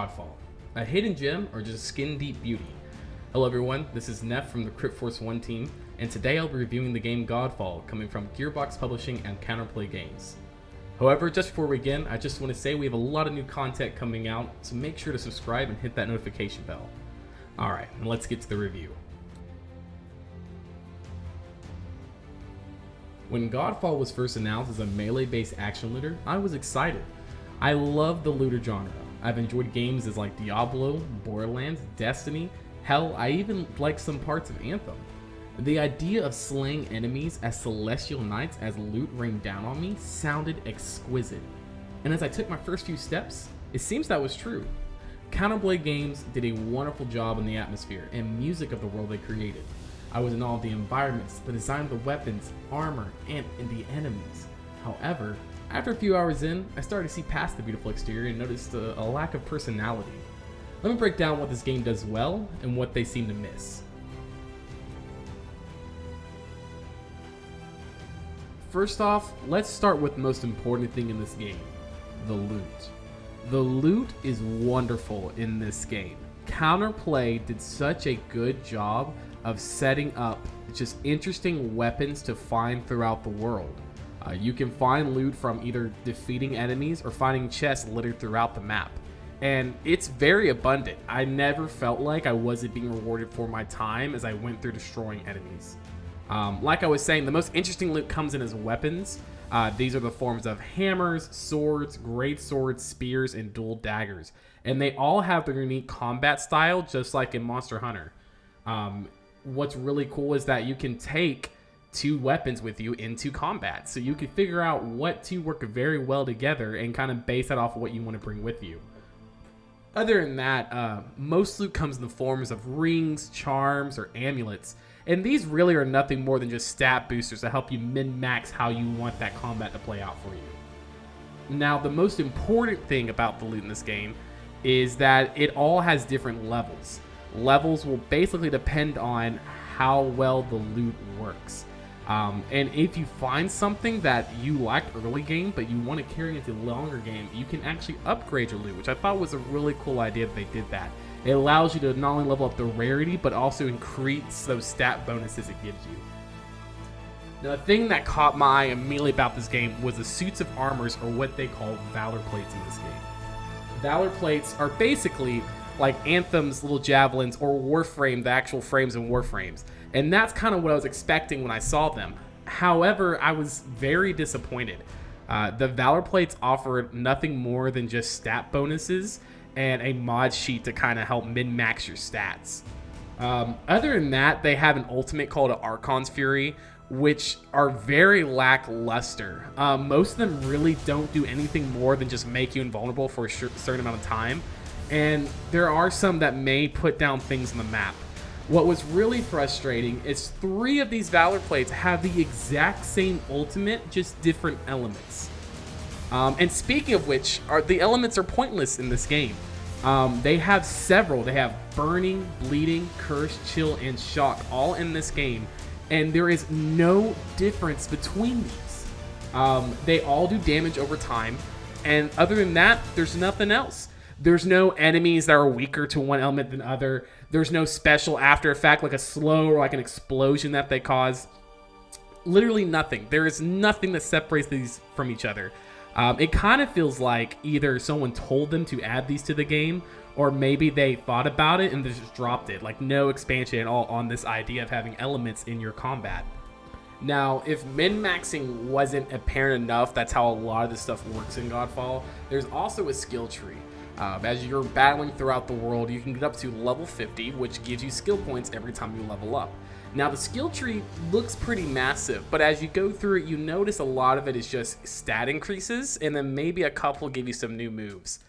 Godfall? A hidden gem or just skin deep beauty? Hello everyone, this is Neff from the Crypt Force 1 team, and today I'll be reviewing the game Godfall, coming from Gearbox Publishing and Counterplay Games. However, just before we begin, I just want to say we have a lot of new content coming out, so make sure to subscribe and hit that notification bell. Alright, let's get to the review. When Godfall was first announced as a melee-based action looter, I was excited. I love the looter genre. I've enjoyed games as like Diablo, Borderlands, Destiny, hell, I even like some parts of Anthem. The idea of slaying enemies as celestial knights as loot rained down on me sounded exquisite. And as I took my first few steps, it seems that was true. Counterplay Games did a wonderful job in the atmosphere and music of the world they created. I was in awe of the environments, the design of the weapons, armor, and the enemies. However, after a few hours in, I started to see past the beautiful exterior and noticed a lack of personality. Let me break down what this game does well and what they seem to miss. First off, let's start with the most important thing in this game, the loot. The loot is wonderful in this game. Counterplay did such a good job of setting up just interesting weapons to find throughout the world. You can find loot from either defeating enemies or finding chests littered throughout the map. And it's very abundant. I never felt like I wasn't being rewarded for my time as I went through destroying enemies. Like I was saying, the most interesting loot comes in as weapons. These are the forms of hammers, swords, great swords, spears, and dual daggers. And they all have their unique combat style, just like in Monster Hunter. What's really cool is that you can take two weapons with you into combat. So you can figure out what two work very well together and kind of base that off of what you want to bring with you. Other than that, most loot comes in the forms of rings, charms, or amulets. And these really are nothing more than just stat boosters to help you min-max how you want that combat to play out for you. Now, the most important thing about the loot in this game is that it all has different levels. Levels will basically depend on how well the loot works. And if you find something that you liked early game, but you want to carry into the longer game, you can actually upgrade your loot, which I thought was a really cool idea that they did that. It allows you to not only level up the rarity, but also increase those stat bonuses it gives you. Now, the thing that caught my eye immediately about this game was the suits of armors, or what they call Valor Plates in this game. Valor Plates are basically like Anthem's little javelins, or Warframe, the actual frames in Warframes. And that's kind of what I was expecting when I saw them. However, I was very disappointed. The Valor Plates offered nothing more than just stat bonuses and a mod sheet to kind of help min-max your stats. Other than that, they have an ultimate called Archon's Fury, which are very lackluster. Most of them really don't do anything more than just make you invulnerable for a certain amount of time. And there are some that may put down things on the map. What was really frustrating is 3 of these Valor Plates have the exact same ultimate, just different elements. And speaking of which, the elements are pointless in this game. They have several. They have Burning, Bleeding, Curse, Chill, and Shock all in this game. And there is no difference between these. They all do damage over time. And other than that, there's nothing else. There's no enemies that are weaker to one element than other. There's no special after effect like a slow or like an explosion that they cause. Literally nothing. There is nothing that separates these from each other. It kind of feels like either someone told them to add these to the game, or maybe they thought about it and they just dropped it. Like no expansion at all on this idea of having elements in your combat. Now, if min-maxing wasn't apparent enough, that's how a lot of this stuff works in Godfall. There's also a skill tree. As you're battling throughout the world, you can get up to level 50, which gives you skill points every time you level up. Now, the skill tree looks pretty massive, but as you go through it, you notice a lot of it is just stat increases, and then maybe a couple give you some new moves.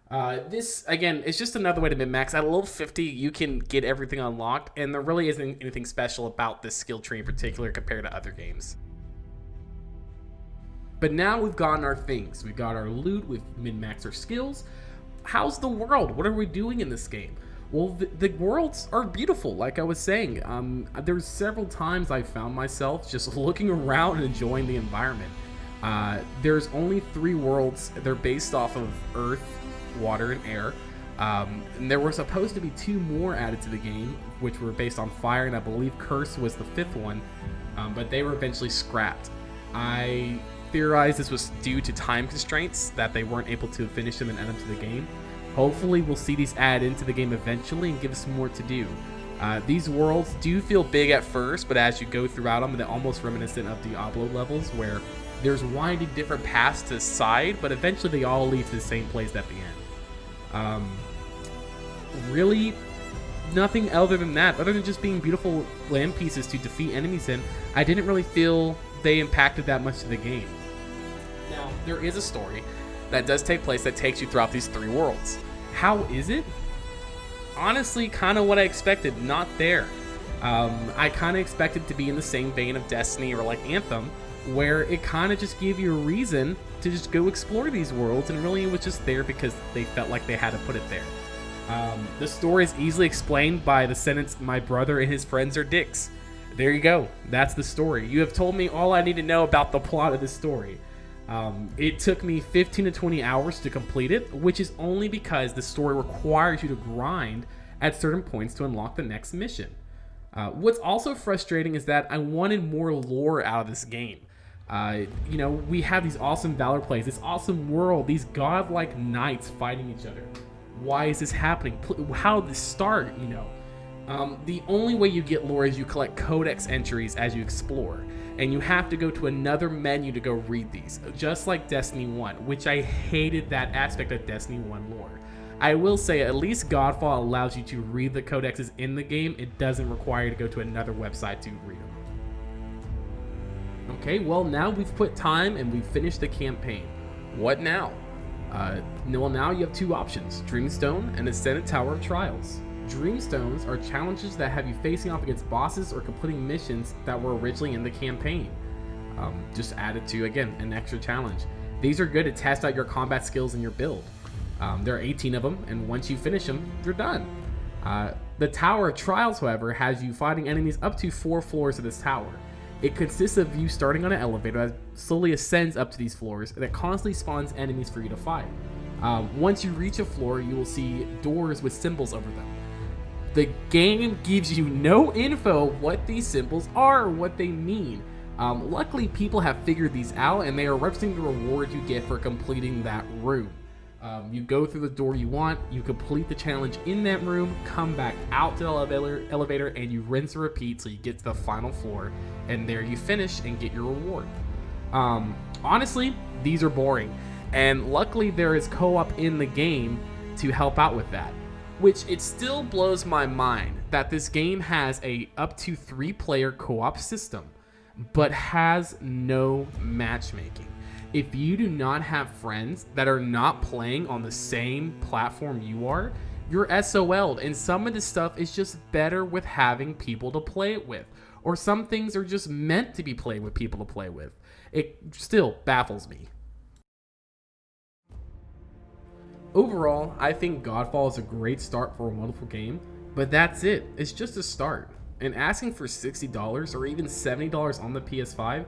This, again, is just another way to min-max. At level 50, you can get everything unlocked, and there really isn't anything special about this skill tree in particular compared to other games. But now we've gotten our things. We've got our loot, we've min-maxed our skills. How's the world? What are we doing in this game? Well, the worlds are beautiful, like I was saying. There's several times I found myself just looking around and enjoying the environment. There's only 3 worlds. They're based off of Earth, water, and air. And there were supposed to be 2 more added to the game, which were based on Fire, and I believe Curse was the 5th one, but they were eventually scrapped. I theorize this was due to time constraints, that they weren't able to finish them and add them to the game. Hopefully we'll see these add into the game eventually and give us more to do. These worlds do feel big at first, but as you go throughout them, they're almost reminiscent of Diablo levels, where there's winding different paths to the side, but eventually they all lead to the same place at the end. Really, nothing other than that, other than just being beautiful land pieces to defeat enemies in. I didn't really feel they impacted that much to the game. Now, there is a story that does take place that takes you throughout these 3 worlds. How is it? Honestly, kind of what I expected, not there. I kind of expected to be in the same vein of Destiny or like Anthem, where it kind of just gave you a reason to just go explore these worlds, and really it was just there because they felt like they had to put it there. The story is easily explained by the sentence, "My brother and his friends are dicks." There you go. That's the story. You have told me all I need to know about the plot of this story. It took me 15 to 20 hours to complete it, which is only because the story requires you to grind at certain points to unlock the next mission. What's also frustrating is that I wanted more lore out of this game. We have these awesome Valor plays, this awesome world, these godlike knights fighting each other. Why is this happening? How did this start? The only way you get lore is you collect codex entries as you explore, and you have to go to another menu to go read these, just like Destiny 1, which I hated that aspect of Destiny 1 lore. I will say at least Godfall allows you to read the codexes in the game. It doesn't require you to go to another website to read them. Okay, well now we've put time and we've finished the campaign. What now? Now you have 2 options, Dreamstone and Ascendant Tower of Trials. Dreamstones are challenges that have you facing off against bosses or completing missions that were originally in the campaign. Just added to, again, an extra challenge. These are good to test out your combat skills and your build. There are 18 of them, and once you finish them, you're done. The Tower of Trials, however, has you fighting enemies up to 4 floors of this tower. It consists of you starting on an elevator that slowly ascends up to these floors that constantly spawns enemies for you to fight. Once you reach a floor, you will see doors with symbols over them. The game gives you no info what these symbols are or what they mean. Luckily, people have figured these out, and they are representing the reward you get for completing that room. You go through the door you want, you complete the challenge in that room, come back out to the elevator, and you rinse and repeat till you get to the final floor, and there you finish and get your reward. Honestly, these are boring, and luckily there is co-op in the game to help out with that. Which it still blows my mind that this game has a up to 3-player co-op system, but has no matchmaking. If you do not have friends that are not playing on the same platform you are, you're SOL'd, and some of this stuff is just better with having people to play it with. Or some things are just meant to be played with people to play with. It still baffles me. Overall, I think Godfall is a great start for a wonderful game, but that's it. It's just a start. And asking for $60 or even $70 on the PS5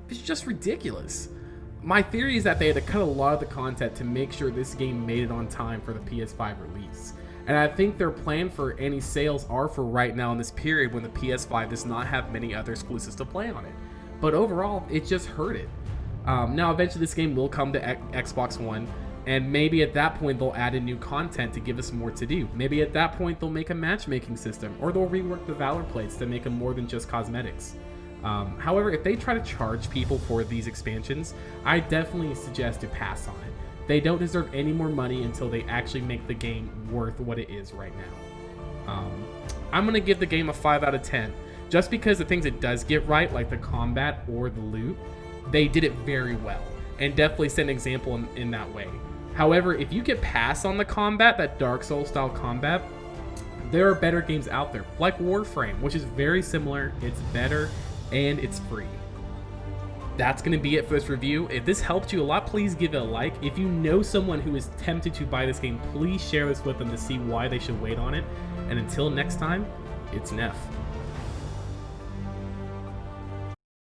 is just ridiculous. My theory is that they had to cut a lot of the content to make sure this game made it on time for the PS5 release. And I think their plan for any sales are for right now in this period when the PS5 does not have many other exclusives to play on it. But overall, it just hurt it. Now eventually this game will come to Xbox One, and maybe at that point they'll add in new content to give us more to do. Maybe at that point they'll make a matchmaking system, or they'll rework the Valor plates to make them more than just cosmetics. However, if they try to charge people for these expansions, I definitely suggest to pass on it. They don't deserve any more money until they actually make the game worth what it is right now. I'm going to give the game a 5 out of 10, just because the things it does get right, like the combat or the loot, they did it very well, and definitely set an example in that way. However, if you get past on the combat, that Dark Souls style combat, there are better games out there, like Warframe, which is very similar, it's better, and it's free. That's going to be it for this review. If this helped you a lot, please give it a like. If you know someone who is tempted to buy this game, please share this with them to see why they should wait on it. And until next time, it's Neff.